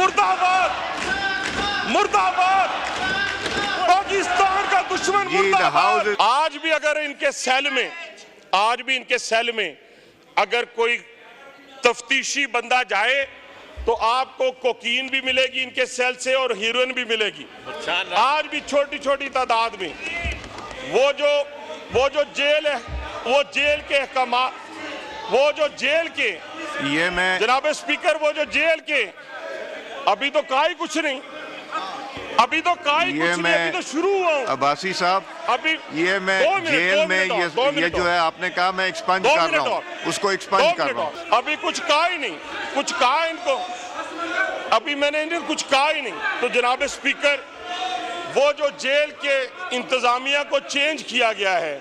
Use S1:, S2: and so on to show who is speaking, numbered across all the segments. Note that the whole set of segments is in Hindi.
S1: मुर्दाबाद, मुर्दाबाद, पाकिस्तान का दुश्मन मुर्दाबाद। आज भी अगर इनके सेल में अगर कोई तफ्तीशी बंदा जाए तो आपको कोकीन भी मिलेगी इनके सेल से और हीरोइन भी मिलेगी। आज भी छोटी छोटी तादाद में वो जो जेल है, वो जेल के अहकाम, वो जो जेल के,
S2: ये मैं
S1: जनाब स्पीकर, वो जो जेल के, अभी तो कहा ही कुछ नहीं, अभी तो कहा ही कुछ नहीं, अभी तो शुरू हुआ हूं।
S2: अब्बासी साहब,
S1: अभी
S2: ये मैं जेल में ये जो है आपने कहा मैं एक्सपंज कर रहा हूँ, उसको एक्सपंज कर रहा हूँ।
S1: अभी कुछ कहा ही नहीं, कुछ कहा इनको, अभी मैंने इन्हें कुछ कहा ही नहीं। तो जनाब स्पीकर, वो जो जेल के इंतजामिया को चेंज किया गया है,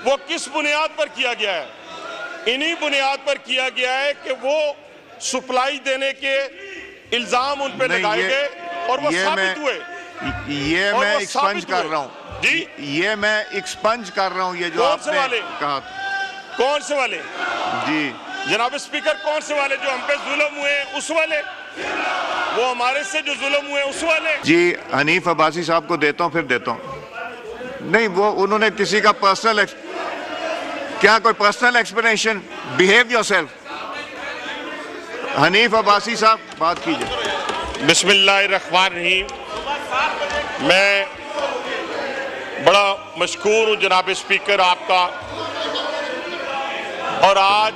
S1: वो किस बुनियाद पर किया गया है? इन्हीं बुनियाद पर किया गया है कि वो सप्लाई देने के इल्जाम उन पे लगाए गए और वो साबित हुए।
S2: ये मैं एक्सपंज कर रहा हूँ
S1: जी,
S2: ये मैं एक्सपंज कर रहा हूँ। ये जो आपने कहा,
S1: कौन से वाले
S2: जी
S1: जनाब स्पीकर, कौन से वाले? जो हम पे जुल्म हुए उस वाले, वो हमारे से जो जुल्म हुए उस वाले?
S2: जी, हनीफ अब्बासी साहब को देता हूँ, फिर देता हूँ। नहीं, वो उन्होंने किसी का पर्सनल, क्या कोई personal explanation? Behave yourself. Hanif Abbasi साहब, बात कीजिए।
S1: बिस्मिल्लाहिर्रहमानिर्रहीम। मैं बड़ा मशकूर हूँ जनाब स्पीकर आपका, और आज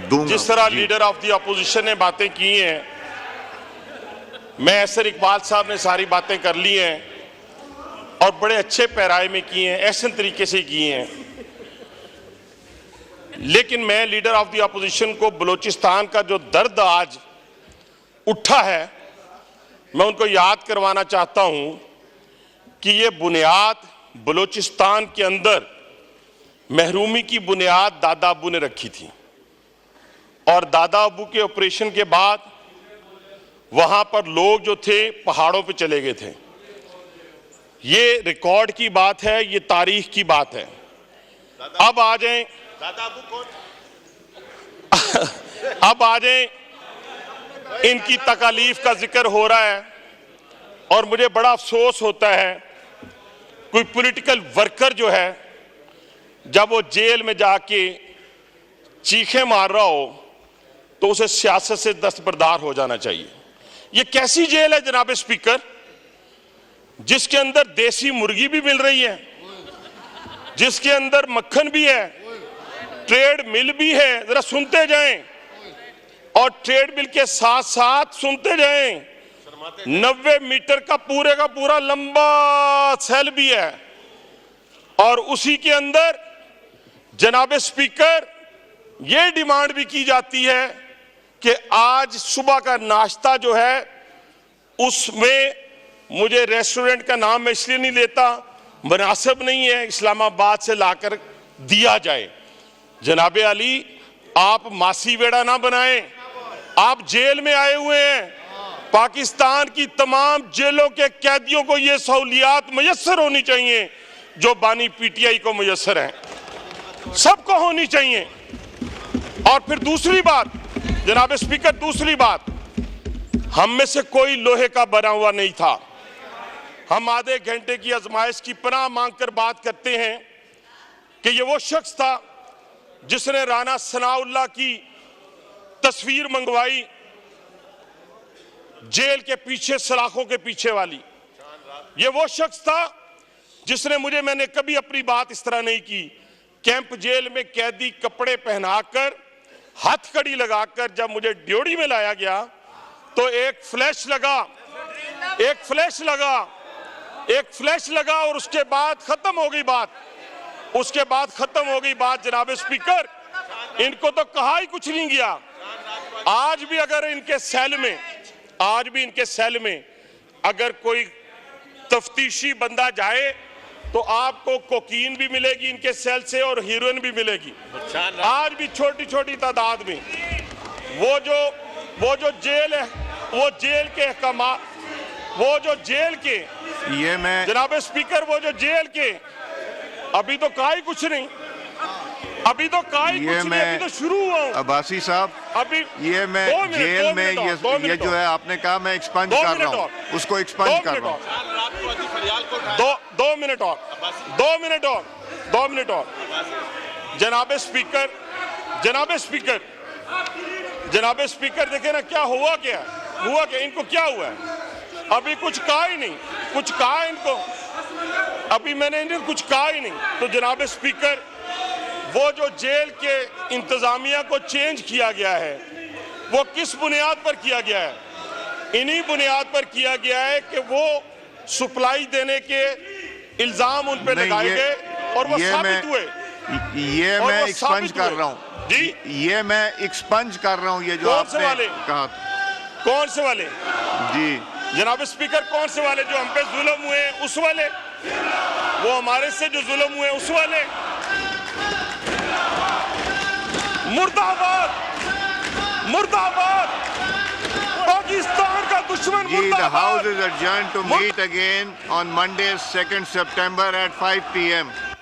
S1: जिस तरह लीडर ऑफ द अपोजिशन ने बातें की हैं, मैं ऐसर इकबाल साहब ने सारी बातें कर ली हैं और बड़े अच्छे पैराए में की हैं, ऐसे तरीके से की हैं। लेकिन मैं लीडर ऑफ द अपोजिशन को बलूचिस्तान का जो दर्द आज उठा है, मैं उनको याद करवाना चाहता हूं कि ये बुनियाद बलूचिस्तान के अंदर महरूमी की बुनियाद दादा अबू ने रखी थी, और दादा अबू के ऑपरेशन के बाद वहां पर लोग जो थे पहाड़ों पे चले गए थे। ये रिकॉर्ड की बात है, ये तारीख की बात है। अब आ जाएं, दादा अबू कौन? अब आ जाएं, इनकी तकालीफ का जिक्र हो रहा है और मुझे बड़ा अफसोस होता है, कोई पॉलिटिकल वर्कर जो है जब वो जेल में जाके चीखें मार रहा हो तो उसे सियासत से दस्तबरदार हो जाना चाहिए। ये कैसी जेल है जनाब स्पीकर, जिसके अंदर देसी मुर्गी भी मिल रही है, जिसके अंदर मक्खन भी है, ट्रेड मिल भी है, जरा सुनते जाएं, और ट्रेड मिल के साथ साथ सुनते जाएं, 90 मीटर का पूरा लंबा सेल भी है, और उसी के अंदर जनाब स्पीकर ये डिमांड भी की जाती है कि आज सुबह का नाश्ता जो है उसमें, मुझे रेस्टोरेंट का नाम मैं इसलिए नहीं लेता, मुनासिब नहीं है, इस्लामाबाद से लाकर दिया जाए। जनाबे अली, आप मासी वेड़ा ना बनाएं, आप जेल में आए हुए हैं। पाकिस्तान की तमाम जेलों के कैदियों को ये सहूलियात मुयस्सर होनी चाहिए जो बानी पीटीआई को मुयस्सर हैं, सबको होनी चाहिए। और फिर दूसरी बात जनाब स्पीकर, दूसरी बात, हम में से कोई लोहे का बना हुआ नहीं था। हम आधे घंटे की आजमाइश की पनाह मांगकर बात करते हैं कि ये वो शख्स था जिसने राना सनाउल्लाह की तस्वीर मंगवाई, जेल के पीछे, सलाखों के पीछे वाली। ये वो शख्स था जिसने मुझे, मैंने कभी अपनी बात इस तरह नहीं की, कैंप जेल में कैदी कपड़े पहनाकर, हथकड़ी लगाकर जब मुझे ड्योढ़ी में लाया गया तो एक फ्लैश लगा और उसके बाद खत्म हो गई बात। जनाब स्पीकर, इनको तो कहा ही कुछ नहीं गया। आज भी अगर इनके सेल में अगर कोई तफ्तीशी बंदा जाए तो आपको कोकीन भी मिलेगी इनके सेल से और हीरोइन भी मिलेगी। आज भी छोटी छोटी तादाद में वो जो जेल है, वो जेल के अहकाम, वो जो जेल के,
S2: ये मैं
S1: जनाब स्पीकर, वो जो जेल के, अभी तो कहा ही कुछ नहीं, अभी तो काई
S2: ये
S1: कुछ नहीं,
S2: मैं-
S1: अभी तो शुरू हुआ हूं।
S2: अब्बासी साहब,
S1: अभी
S2: ये मैं
S1: 2 मिनट,
S2: जेल
S1: 2
S2: में
S1: मिनट और, 2
S2: ये
S1: मिनट
S2: जो
S1: और।
S2: है आपने कहा मैं एक्सपंज
S1: 2
S2: कर
S1: मिनट
S2: रहा
S1: और।
S2: हूँ, उसको एक्सपंज कर रहा हूँ।
S1: 2 मिनट और, 2 मिनट और, 2 मिनट और। जनाबे स्पीकर, जनाबे स्पीकर, जनाबे स्पीकर, देखे ना क्या हुआ, क्या हुआ, क्या इनको क्या हुआ है? अभी कुछ कहा ही नहीं, कुछ कहा है इनको, अभी मैंने इन्हें कुछ कहा ही नहीं। तो जनाबे स्पीकर, वो जो जेल के इंतजामिया को चेंज किया गया है, वो किस बुनियाद पर किया गया है? इन्हीं बुनियाद पर किया गया है कि वो सप्लाई देने के इल्जाम उन पे
S2: नहीं,
S1: लगाए
S2: ये-
S1: गए और वो
S2: ये
S1: साबित
S2: मैं-
S1: हुए।
S2: ये
S1: और
S2: मैं
S1: वो
S2: एक्सपंज
S1: साबित
S2: कर
S1: हुए।
S2: रहा हूँ
S1: जी?
S2: ये मैं एक्सपंज कर रहा हूँ, ये जो
S1: कौन से
S2: आपने
S1: वाले?
S2: कहा।
S1: कौन से वाले?
S2: जी,
S1: जनाब स्पीकर, कौन से वाले? जो हम पे जुल्म हुए उस वाले? वो हमारे से जो जुल्म हुए उस वाले? मुर्दाबाद, मुर्दाबाद, पाकिस्तान का दुश्मन
S2: जी, the
S1: मुर्दाबाद।
S2: house is adjourned to meet again on Monday, 2nd September at 5 p.m.